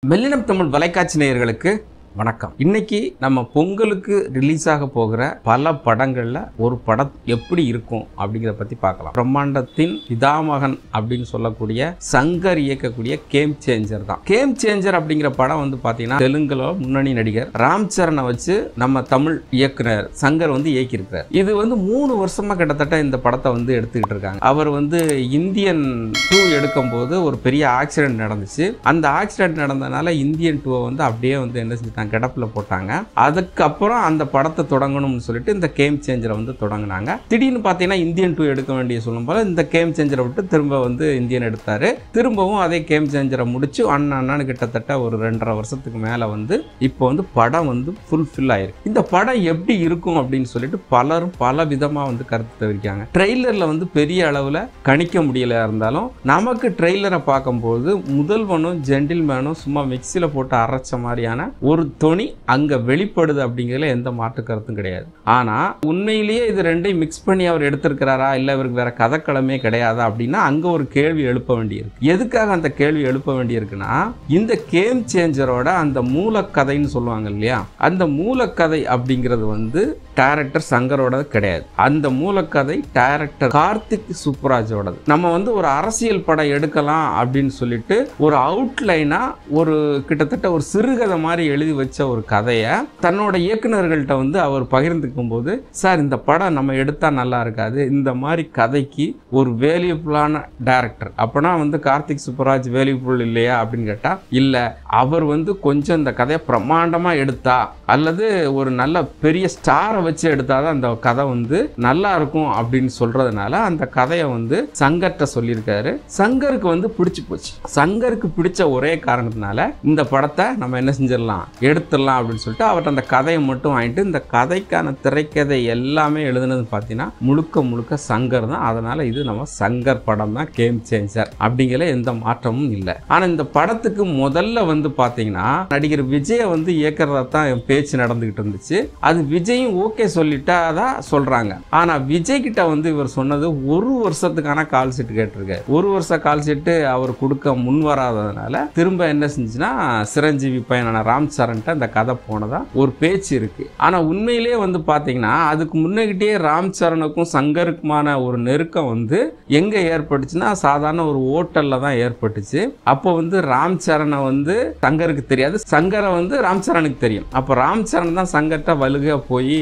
மெல்லினம் தமிழ் வலைக்காட்சி நேயர்களுக்கு வணக்கம். இன்னைக்கு நம்ம பொங்கலுக்கு ரிலீஸ் ஆக போகிற பல படங்கள்ல ஒரு படம் எப்படி இருக்கும் அப்படிங்கிறத பத்தி பார்க்கலாம். பிரம்மாண்டத்தின் பிதாமகன் அப்படின்னு சொல்லக்கூடிய சங்கர் இயக்கக்கூடிய கேம் சேஞ்சர் தான். கேம் சேஞ்சர் அப்படிங்கிற படம் வந்து பாத்தீங்கன்னா தெலுங்குல முன்னணி நடிகர் ராம் சரணை வச்சு நம்ம தமிழ் இயக்குனர் சங்கர் வந்து இயக்கியிருக்கிறார். இது வந்து 3 வருஷமா கிட்டத்தட்ட இந்த படத்தை வந்து எடுத்துக்கிட்டு இருக்காங்க. அவர் வந்து இந்தியன் 2 எடுக்கும் போது ஒரு பெரிய ஆக்சிடென்ட் நடந்துச்சு. அந்த ஆக்சிடென்ட் நடந்ததுனால இந்தியன் 2 வந்து அப்படியே வந்து என்ன செஞ்சுட்டாங்க, கிடப்புல போட்டாங்க. அதுக்கப்புறம் அந்த படத்தை தொடங்கணும்னு சொல்லிட்டு இந்த கேம் சேஞ்சரை வந்து தொடங்கினாங்க. திடீர்னு பார்த்தீங்கன்னா இந்தியன் 2 எடுக்க வேண்டிய சொல்லும் போல இந்த கேம் சேஞ்சரை விட்டு திரும்ப வந்து இந்தியன் எடுத்தாரு. திரும்பவும் அதே கேம் சேஞ்சரை முடிச்சு அண்ணான்னு கிட்டத்தட்ட ஒரு 2.5 வருஷத்துக்கு மேல வந்து இப்போ வந்து படம் வந்து ஃபுல்ஃபில் ஆயிருக்கு. இந்த படம் எப்படி இருக்கும் அப்படின்னு சொல்லிட்டு பலரும் பல விதமா வந்து கருத்து தெரிவிக்காங்க. ட்ரெய்லர்ல வந்து பெரிய அளவுல கணிக்க முடியல இருந்தாலும் நமக்கு ட்ரெய்லரை பார்க்கும்போது முதல்வனும் ஜென்டில்மேனும் சும்மா மிக்சியில போட்டு அரைச்ச மாதிரியான ஒரு தொனி அங்க வெளிப்படுது அப்படிங்கிறதுல எந்த மாற்று கருத்தும் கிடையாது. ஆனா உண்மையிலேயே இது ரெண்டையும் மிக்ஸ் பண்ணி அவர் எடுத்திருக்கிறாரா இல்ல இவருக்கு வேற கதைக்களமே கிடையாதா அப்படின்னா அங்க ஒரு கேள்வி எழுப்ப வேண்டியிருக்கு. எதுக்காக அந்த கேள்வி எழுப்ப வேண்டியிருக்குன்னா இந்த கேம் சேஞ்சரோட அந்த மூலக்கதைன்னு சொல்லுவாங்க இல்லையா, அந்த மூலக்கதை அப்படிங்கிறது வந்து டைரக்டர் சங்கரோட கிடையாது. அந்த மூலக்கதை டைரக்டர் கார்த்திக் சுப்புராஜோடது. நம்ம வந்து ஒரு அரசியல் படம் எடுக்கலாம் அப்படின்னு சொல்லிட்டு ஒரு அவுட்லைனா ஒரு கிட்டத்தட்ட ஒரு சிறுகதை மாதிரி எழுதி வச்ச ஒரு கதையை தன்னோட இயக்குநர்கள்ட்ட வந்து அவர் பகிர்ந்துக்கும் போது, சார் இந்த படம் நம்ம எடுத்தா நல்லா இருக்காது, இந்த மாதிரி கதைக்கு ஒரு வேல்யூபுளான டைரக்டர் அப்பனா வந்து கார்த்திக் சுப்புராஜ் வேல்யூபுல் இல்லையா அப்படின்னு கேட்டா இல்ல, அவர் வந்து கொஞ்சம் இந்த கதையை பிரம்மாண்டமா எடுத்தா அல்லது ஒரு நல்ல பெரிய ஸ்டாரை வச்சு எடுத்தாதான் அந்த கதை வந்து நல்லா இருக்கும் அப்படின்னு சொல்றதுனால அந்த கதையை வந்து சங்கர்கிட்ட சொல்லியிருக்காரு. சங்கருக்கு வந்து பிடிச்சு போச்சு. சங்கருக்கு பிடிச்ச ஒரே காரணத்தினால இந்த படத்தை நம்ம என்ன செஞ்சிடலாம், எடுத்துடலாம் அப்படின்னு சொல்லிட்டு அவர்கிட்ட அந்த கதையை மட்டும் வாங்கிட்டு இந்த கதைக்கான திரைக்கதை எல்லாமே எழுதுனது பார்த்தீங்கன்னா முழுக்க முழுக்க சங்கர் தான். அதனால இது நம்ம சங்கர் படம் தான், கேம் சேஞ்சர் அப்படிங்கிற எந்த மாற்றமும் இல்லை. ஆனா இந்த படத்துக்கு முதல்ல வந்து பார்த்தீங்கன்னா நடிகர் விஜய வந்து இயக்கிறதா தான் பேச்சு நடந்துகிட்டு இருந்துச்சு. அது விஜயும் ஓகே சொல்லிட்டாதான் சொல்றாங்க. ஆனா விஜய் கிட்ட வந்து இவர் சொன்னது 1 வருஷத்துக்கான கால் ஷீட் கேட்டிருக்காரு. 1 வருஷ கால் ஷீட் அவர் கொடுக்க முன் வராததுனால திரும்ப என்ன செஞ்சுன்னா சிரஞ்சீவி பையனான ராம் சரண்ட்ட அந்த கதை போனதா ஒரு பேச்சு இருக்கு. ஆனா உண்மையிலேயே வந்து பாத்தீங்கன்னா அதுக்கு முன்னகிட்டே ராம் சரணுக்கும் சங்கருக்குமான ஒரு நெருக்கம் வந்து எங்க ஏற்பட்டுச்சுன்னா சாதாரண ஒரு ஹோட்டல்ல தான் ஏற்பட்டுச்சு. அப்போ வந்து ராம் சரணை வந்து சங்கருக்கு தெரியாது, சங்கரை வந்து ராம் சரணுக்கு தெரியும். அப்போ ராம் சரண் தான் சங்கர்ட்ட வலுக போய்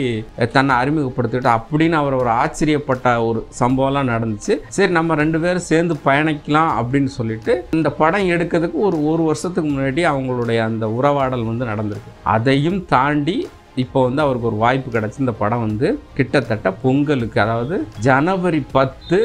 தன்னை அறிமுகப்படுத்திட்டு அப்படின்னு அவர் ஒரு ஆச்சரியப்பட்ட ஒரு சம்பவம்லாம் நடந்துச்சு. சரி நம்ம 2 பேரும் சேர்ந்து பயணிக்கலாம் அப்படின்னு சொல்லிட்டு இந்த படம் எடுக்கிறதுக்கு ஒரு வருஷத்துக்கு முன்னாடி அவங்களுடைய அந்த உறவாடல் வந்து நடந்திருக்கு. அதையும் தாண்டி இப்போ வந்து அவருக்கு ஒரு வாய்ப்பு கிடைச்சி இந்த படம் வந்து கிட்டத்தட்ட பொங்கலுக்கு அதாவது ஜனவரி 10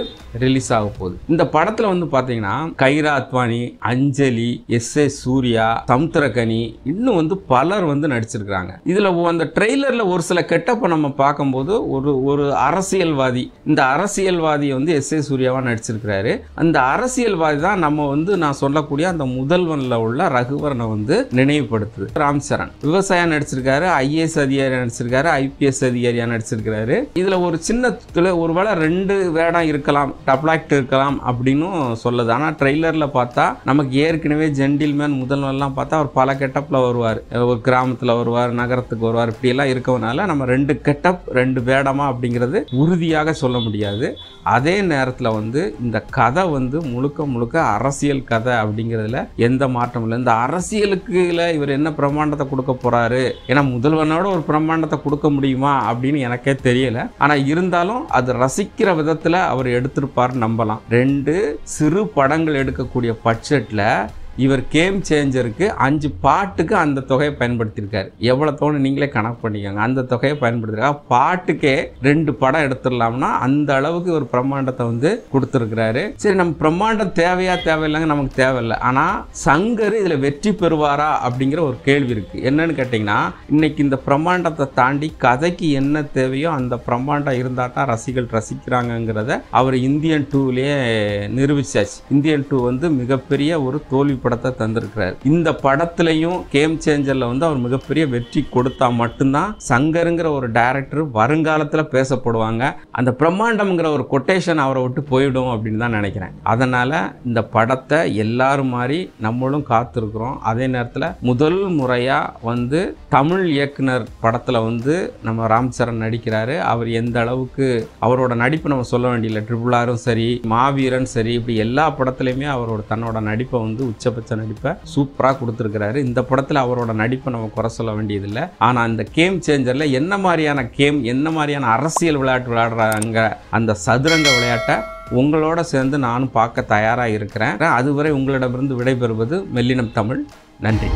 ரிலீஸ் ஆக போகுது. இந்த படத்துல வந்து பாத்தீங்கன்னா கைரா அத்வானி, அஞ்சலி, எஸ்.ஏ. சூர்யா, சமுத்திரகனி இன்னும் வந்து பலர் வந்து நடிச்சிருக்காங்க. இதுல அந்த ட்ரெய்லர்ல ஒரு சில கெட்டப்ப நம்ம பார்க்கும்போது ஒரு அரசியல்வாதி, இந்த அரசியல்வாதியை வந்து எஸ்.ஏ. சூர்யாவா நடிச்சிருக்கிறாரு. அந்த அரசியல்வாதி தான் நம்ம வந்து நான் சொல்லக்கூடிய அந்த முதல்வன்ல உள்ள ரகுவரனை வந்து நினைவுபடுத்துது. ராம் சரண் விவசாயம் நடிச்சிருக்காரு, ஐஏஎஸ் அதிகாரி நடிச்சிருக்காரு, ஐபிஎஸ் அதிகாரியா நடிச்சிருக்காரு. இதுல ஒரு சின்ன ஒருவேளை 2 வேடம் இருக்கலாம், டப்ளாக்ட் இருக்கலாம் அப்படின்னு சொல்லுது. ஆனா ட்ரெய்லர்ல பார்த்தா நமக்கு ஏற்கனவே ஜென்டில்மேன் முதல்வன்லாம் பார்த்தா அவர் பல கெட்டப்ல வருவார், ஒரு கிராமத்துல வருவார், நகரத்துக்கு வருவார், இப்படி எல்லாம் இருக்கவனால நம்ம 2 கெட்டப் 2 வேடமா அப்படிங்கிறது உறுதியாக சொல்ல முடியாது. அதே நேரத்தில் வந்து இந்த கதை வந்து முழுக்க முழுக்க அரசியல் கதை அப்படிங்கிறதுல எந்த மாற்றம் இல்லை. இந்த அரசியலுக்கு இவர் என்ன பிரம்மாண்டத்தை கொடுக்க போறாரு, ஏன்னா முதல்வனோட ஒரு பிரம்மாண்டத்தை கொடுக்க முடியுமா அப்படின்னு எனக்கே தெரியல. ஆனா இருந்தாலும் அது ரசிக்கிற விதத்துல அவர் எடுத்திருப்பார் நம்பலாம். 2 சிறு படங்கள் எடுக்கக்கூடிய பட்ஜெட்ல இவர் கேம் சேஞ்சருக்கு 5 பாட்டுக்கு அந்த தொகையை பயன்படுத்தியிருக்காரு. எவ்வளவு தோணு நீங்களே கணக்கு பண்ணிக்கோங்க. அந்த தொகையை பயன்படுத்திருக்காங்க. பாட்டுக்கே 2 படம் எடுத்துடலாம்னா அந்த அளவுக்கு ஒரு பிரம்மாண்டத்தை வந்து கொடுத்துருக்கிறாரு. சரி நம்ம பிரம்மாண்டம் தேவையா தேவையில்லைங்க, நமக்கு தேவையில்லை. ஆனா சங்கர் இதுல வெற்றி பெறுவாரா அப்படிங்கிற ஒரு கேள்வி இருக்கு. என்னன்னு கேட்டீங்கன்னா இன்னைக்கு இந்த பிரம்மாண்டத்தை தாண்டி கதைக்கு என்ன தேவையோ அந்த பிரம்மாண்டம் இருந்தாதான் ரசிகர்கள் ரசிக்கிறாங்கிறத அவர் இந்தியன் 2லயே நிரூபிச்சாச்சு. இந்தியன் 2 வந்து மிகப்பெரிய ஒரு தோல்வி படத்தை தந்திருக்கிறார். இந்த படத்திலையும் கேம் சேஞ்சர்ல அவர் மிகப்பெரிய வெற்றி கொடுத்தா மட்டும்தான் சங்கருங்கிற ஒரு டைரக்டர் வருங்காலத்துல பேசப்படுவாங்க. அந்த பிரம்மாண்டம்ங்கிற ஒரு கொட்டேஷன் அவரை விட்டு போயிடும் அப்படின்னு தான் நினைக்கிறேன். அதனால இந்த படத்தை எல்லாரும் மாதிரி நம்மளும் காத்திருக்கிறோம். அதே நேரத்தில் முதல் முறையா தமிழ் இயக்குனர் படத்துல நம்ம ராம் சரண் நடிக்கிறாரு. அவர் எந்த அளவுக்கு அவரோட நடிப்பு நம்ம சொல்ல வேண்டியதில்லை. ட்ரிபிள் ஆரும் சரி, மாவீரன் சரி, இப்படி எல்லா படத்துலையுமே அவரோட தன்னோட நடிப்பை உச்சபட்ச நடிப்பை சூப்பராக கொடுத்துருக்கிறாரு. இந்த படத்தில் அவரோட நடிப்பை நம்ம குறை சொல்ல வேண்டியதில்லை. ஆனால் அந்த கேம் சேஞ்சர்ல என்ன மாதிரியான என்ன மாதிரியான அரசியல் விளையாட்டு விளையாடுறாங்க, அந்த சதுரங்க விளையாட்டை உங்களோட சேர்ந்து நானும் பார்க்க தயாராக இருக்கிறேன். அதுவரை உங்களிடமிருந்து விடைபெறுவது மெல்லினம் தமிழ். நன்றி.